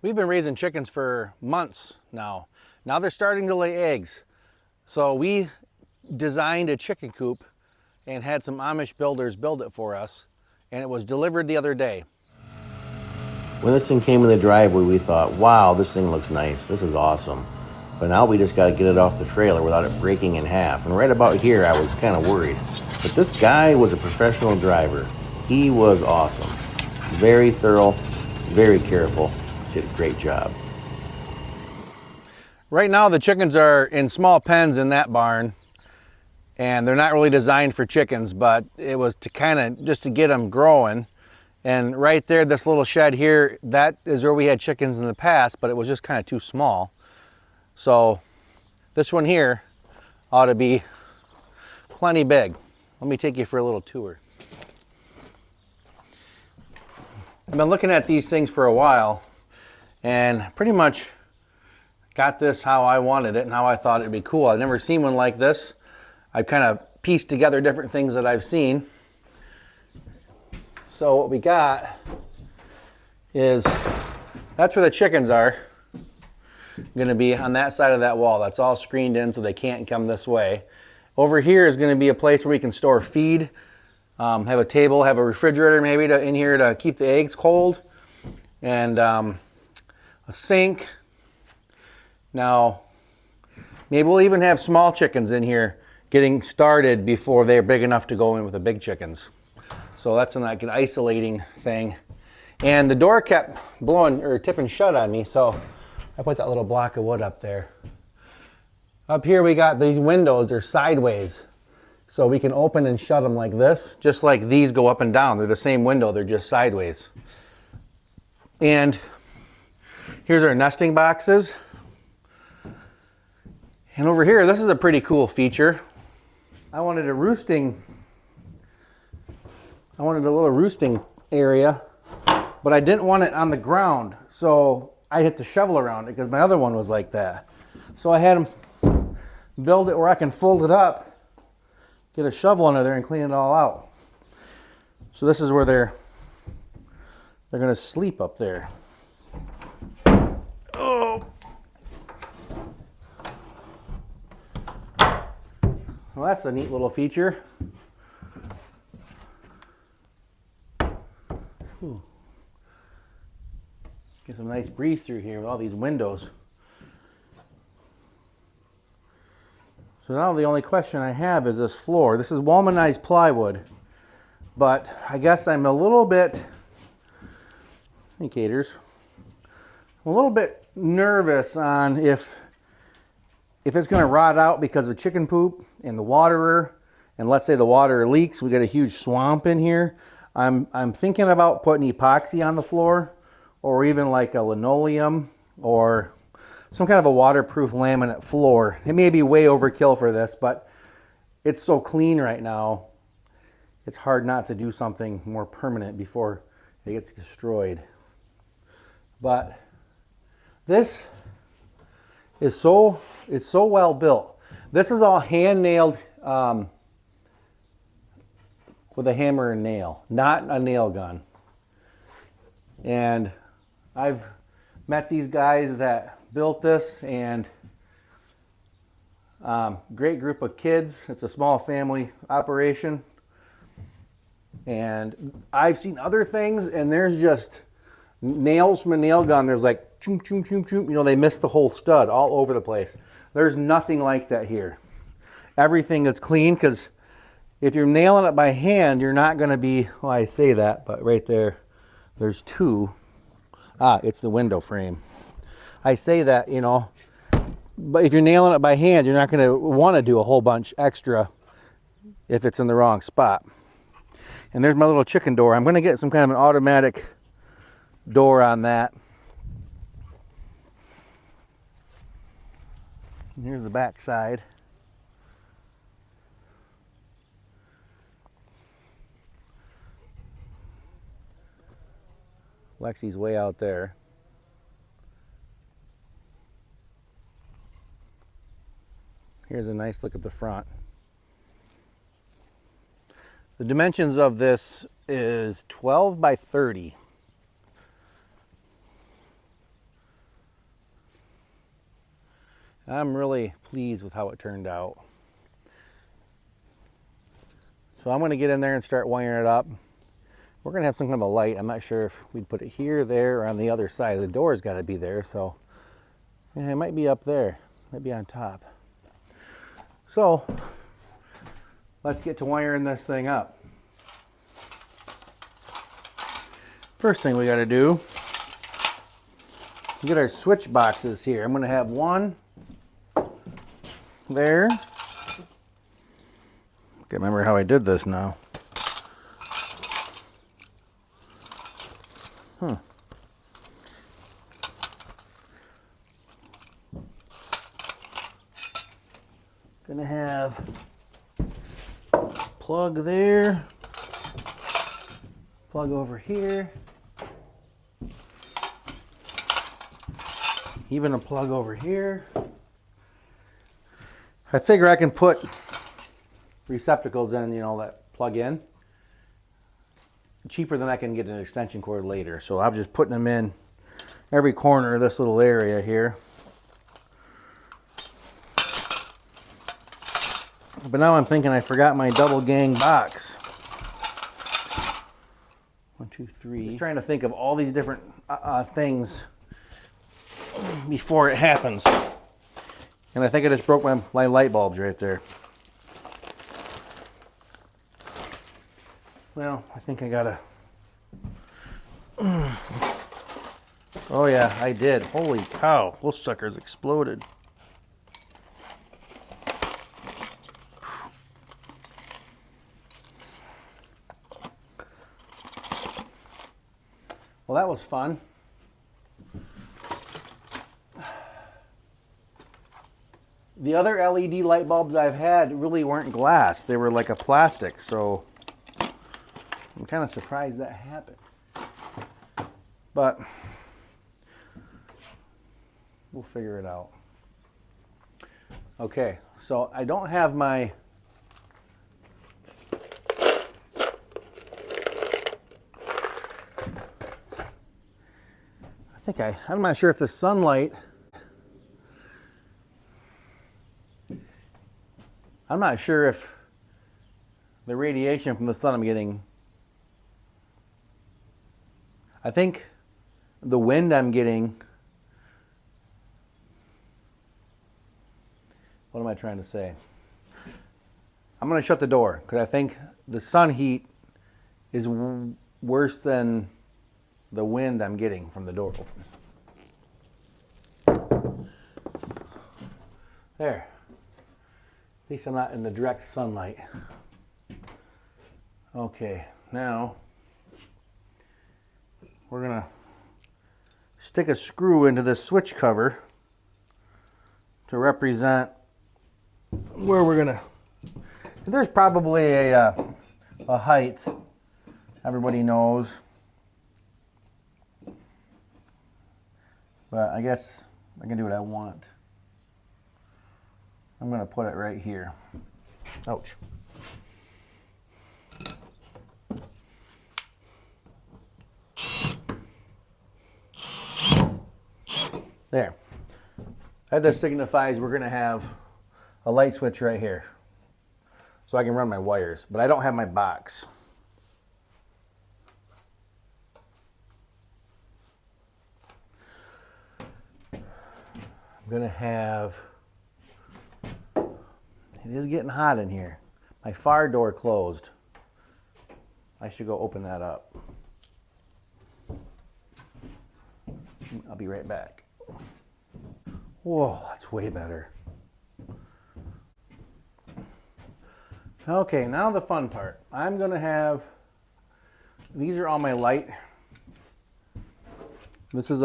We've been raising chickens for months now. Now they're starting to lay eggs. So we designed a chicken coop and had some Amish builders build it for us, and it was delivered the other day. When this thing came in the driveway, we thought, wow, this thing looks nice. This is awesome. But now we just got to get it off the trailer without it breaking in half. And right about here, I was kind of worried. But this guy was a professional driver. He was awesome. Very thorough, very careful. Did a great job. Right now the chickens are in small pens in that barn, and they're not really designed for chickens, but it was to kind of just to get them growing. And right there, this little shed here, that is where we had chickens in the past, but it was just kind of too small. So this one here ought to be plenty big. Let me take you for a little tour. I've been looking at these things for a while and pretty much got this how I wanted it and how I thought it'd be cool. I've never seen one like this. I've kind of pieced together different things that I've seen. So what we got is, that's where the chickens are going to be, on that side of that wall. That's all screened in so they can't come this way. Over here is going to be a place where we can store feed, have a table, have a refrigerator maybe in here to keep the eggs cold, and a sink. Now, maybe we'll even have small chickens in here getting started before they're big enough to go in with the big chickens. So that's like an isolating thing. And the door kept blowing or tipping shut on me, so I put that little block of wood up there. Up here we got these windows, they're sideways. So we can open and shut them like this, just like these go up and down. They're the same window, they're just sideways. And here's our nesting boxes. And over here, this is a pretty cool feature. I wanted a little roosting area, but I didn't want it on the ground, so I hit the shovel around it because my other one was like that. So I had them build it where I can fold it up, get a shovel under there and clean it all out. So this is where they're gonna sleep up there. Oh. Well, that's a neat little feature. Ooh. Get some nice breeze through here with all these windows. So now the only question I have is this floor. This is Walmanized plywood, but I guess I'm a little bit, indicators, a little bit nervous on if it's going to rot out because of chicken poop and the waterer, and let's say the water leaks, we got a huge swamp in here. I'm thinking about putting epoxy on the floor, or even like a linoleum or some kind of a waterproof laminate floor. It may be way overkill for this, but it's so clean right now, it's hard not to do something more permanent before it gets destroyed. But this is so well built. This is all hand nailed with a hammer and nail, not a nail gun. And I've met these guys that built this, and great group of kids. It's a small family operation. And I've seen other things, and there's just nails from a nail gun. There's like choom, choom, choom, choom. You know, they missed the whole stud all over the place. There's nothing like that here. Everything is clean, because if you're nailing it by hand, you're not going to be, well, I say that, but right there, there's two. It's the window frame. I say that, you know, but if you're nailing it by hand, you're not going to want to do a whole bunch extra if it's in the wrong spot. And there's my little chicken door. I'm going to get some kind of an automatic door on that. And here's the back side. Lexi's way out there. Here's a nice look at the front. The dimensions of this is 12 by 30. I'm really pleased with how it turned out. So I'm going to get in there and start wiring it up. We're going to have some kind of a light. I'm not sure if we'd put it here, there, or on the other side. The door's got to be there, so yeah, it might be up there. It might be on top. So let's get to wiring this thing up. First thing we got to do, get our switch boxes here. I'm going to have one there. Can't remember how I did this now. Gonna have plug there, plug over here, even a plug over here. I figure I can put receptacles in, you know, that plug in cheaper than I can get an extension cord later. So I'm just putting them in every corner of this little area here. But now I'm thinking I forgot my double gang box. 1, 2, 3. Just trying to think of all these different things before it happens. And I think I just broke my light bulbs right there. Well, I think I gotta... Oh yeah, I did. Holy cow, those suckers exploded. Well, that was fun. The other LED light bulbs I've had really weren't glass. They were like a plastic, so I'm kind of surprised that happened. But we'll figure it out. Okay, so I don't have my I'm not sure if the sunlight, I'm not sure if the radiation from the sun I'm getting, I think the wind I'm getting, what am I trying to say? I'm going to shut the door because I think the sun heat is worse than the wind I'm getting from the door open. There. At least I'm not in the direct sunlight. Okay, now we're gonna stick a screw into this switch cover to represent where we're gonna, there's probably a height everybody knows. But I guess I can do what I want. I'm going to put it right here. Ouch. There. That just signifies we're going to have a light switch right here. So I can run my wires. But I don't have my box. I'm gonna have, it is getting hot in here. My fire door closed. I should go open that up. I'll be right back. Whoa, that's way better. Okay, now the fun part. I'm gonna have, these are all my light. This is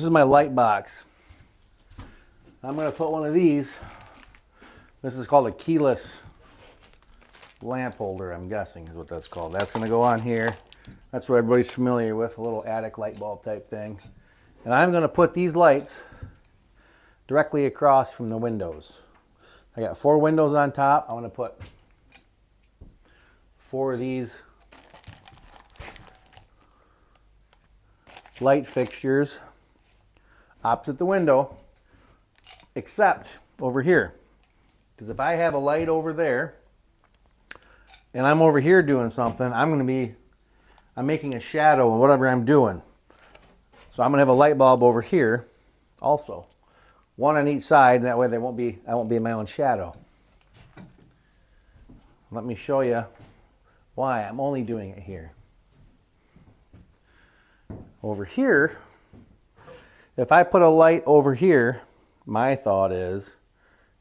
my light box. I'm going to put one of these. This is called a keyless lamp holder, I'm guessing is what that's called. That's going to go on here. That's what everybody's familiar with, a little attic light bulb type thing. And I'm going to put these lights directly across from the windows. I got 4 windows on top. I want to put 4 of these light fixtures opposite the window, except over here. Because if I have a light over there and I'm over here doing something, I'm making a shadow in whatever I'm doing. So I'm gonna have a light bulb over here also. One on each side, and that way I won't be in my own shadow. Let me show you why I'm only doing it here. Over here, if I put a light over here, my thought is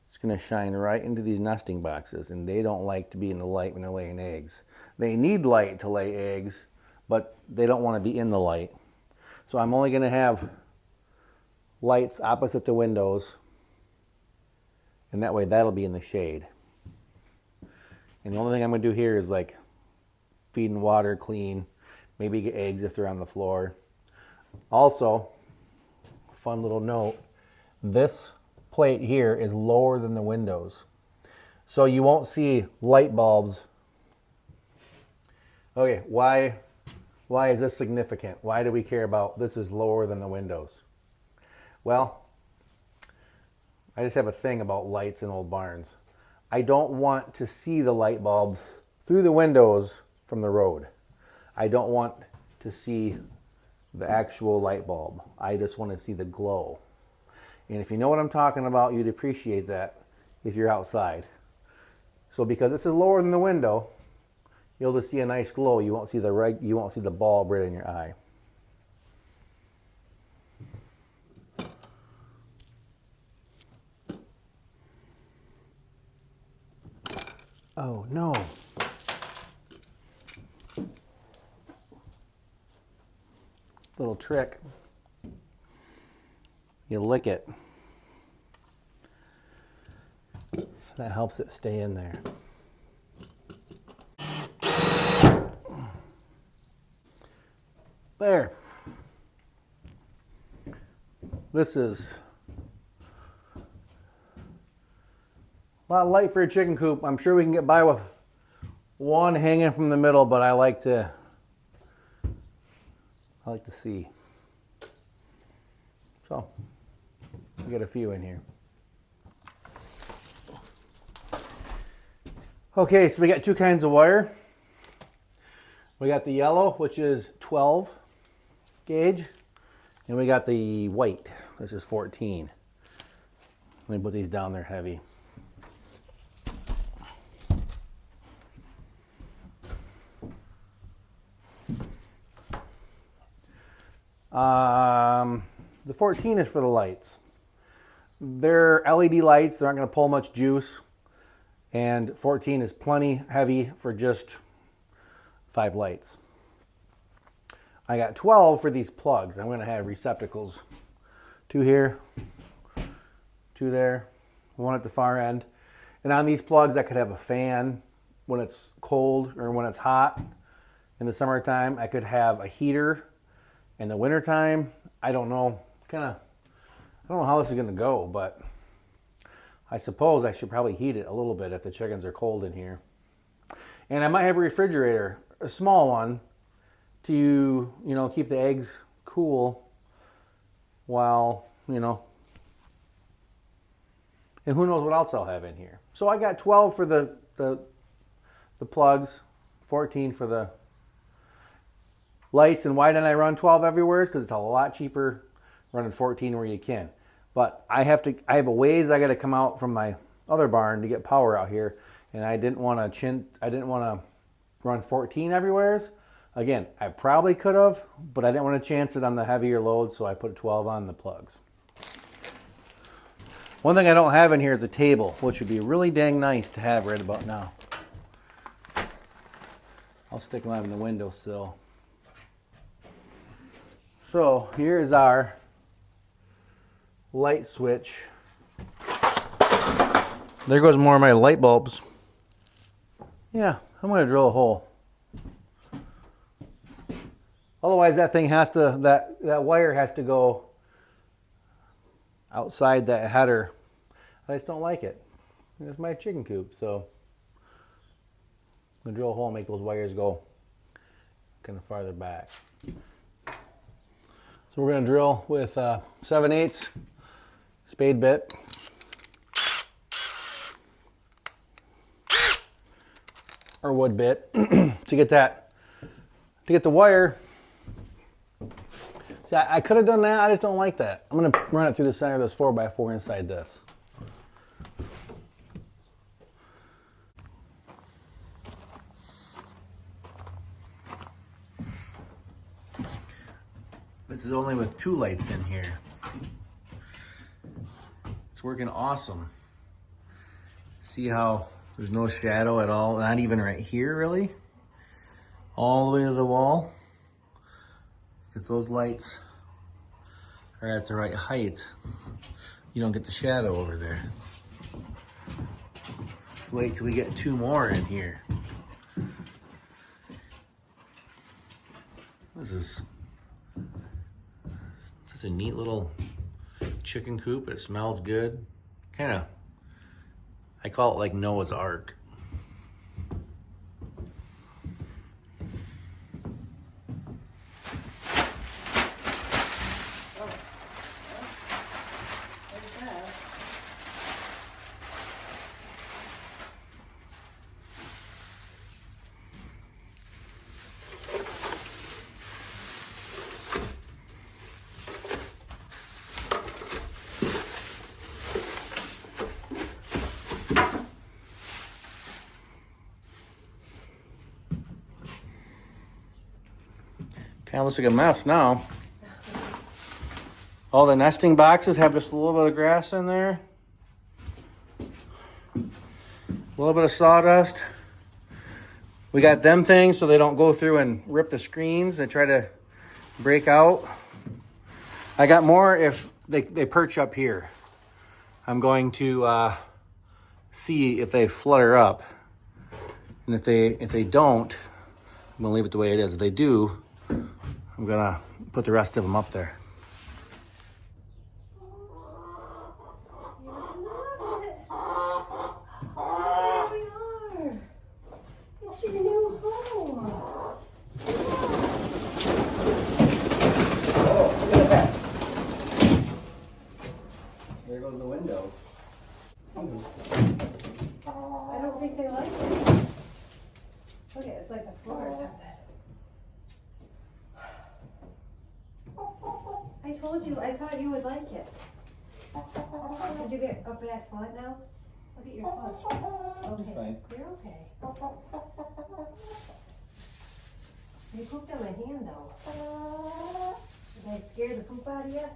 it's going to shine right into these nesting boxes, and they don't like to be in the light when they're laying eggs. They need light to lay eggs, but they don't want to be in the light. So I'm only going to have lights opposite the windows, and that way that'll be in the shade. And the only thing I'm going to do here is like feed and water, clean, maybe get eggs if they're on the floor. Also, fun little note, this plate here is lower than the windows. So you won't see light bulbs. Okay, why is this significant? Why do we care about this is lower than the windows? Well, I just have a thing about lights in old barns. I don't want to see the light bulbs through the windows from the road. I don't want to see the actual light bulb. I just want to see the glow. And if you know what I'm talking about, you'd appreciate that if you're outside. So because this is lower than the window, you'll just see a nice glow. You won't see the bulb right in your eye. Oh no. Little trick. You lick it. That helps it stay in there. There. This is a lot light for a chicken coop. I'm sure we can get by with one hanging from the middle, but I like to see. So, we got a few in here. Okay, so we got two kinds of wire. We got the yellow, which is 12 gauge, and we got the white, which is 14. Let me put these down, they're heavy. The 14 is for the lights. They're LED lights, they aren't going to pull much juice, and 14 is plenty heavy for just 5 lights. I got 12 for these plugs. I'm going to have receptacles. 2 here, 2 there, 1 at the far end. And on these plugs I could have a fan when it's cold or when it's hot. In the summertime I could have a heater. In the wintertime, I don't know how this is going to go, but I suppose I should probably heat it a little bit if the chickens are cold in here. And I might have a refrigerator, a small one, to keep the eggs cool while, and who knows what else I'll have in here. So I got 12 for the plugs, 14 for the lights. And why didn't I run 12 everywhere? Because it's a lot cheaper running 14 where you can. But I have a ways I got to come out from my other barn to get power out here, and I didn't want to run 14 everywhere. Again, I probably could have, but I didn't want to chance it on the heavier load, so I put 12 on the plugs. One thing I don't have in here is a table, which would be really dang nice to have right about now. I'll stick them on the windowsill. So here is our light switch. There goes more of my light bulbs. Yeah, I'm going to drill a hole. Otherwise that thing has to, that wire has to go outside that header. I just don't like it. It's my chicken coop, so I'm going to drill a hole and make those wires go kind of farther back. So we're gonna drill with 7/8 spade bit. Or wood bit to get the wire. See, I could have done that, I just don't like that. I'm gonna run it through the center of this 4x4 inside this. This is only with 2 lights in here. It's working awesome. See how there's no shadow at all, not even right here really. All the way to the wall. Because those lights are at the right height. You don't get the shadow over there. Let's wait till we get 2 more in here. This is a neat little chicken coop. It smells good. Kinda, I call it like Noah's Ark. Kind of looks like a mess now. All the nesting boxes have just a little bit of grass in there. A little bit of sawdust. We got them things so they don't go through and rip the screens. They try to break out. I got more if they perch up here. I'm going to see if they flutter up. And if they don't, I'm gonna leave it the way it is. If they do, I'm gonna put the rest of them up there. Oh, we are. It's your new home. Oh, look at that. There goes the window. I don't think they like it. Look at it, it's like the floor or something. I told you, I thought you would like it. Did you get a bad foot now? Look at your foot. Okay, fine. you're okay. You pooped on my hand though. Did I scare the poop out of you?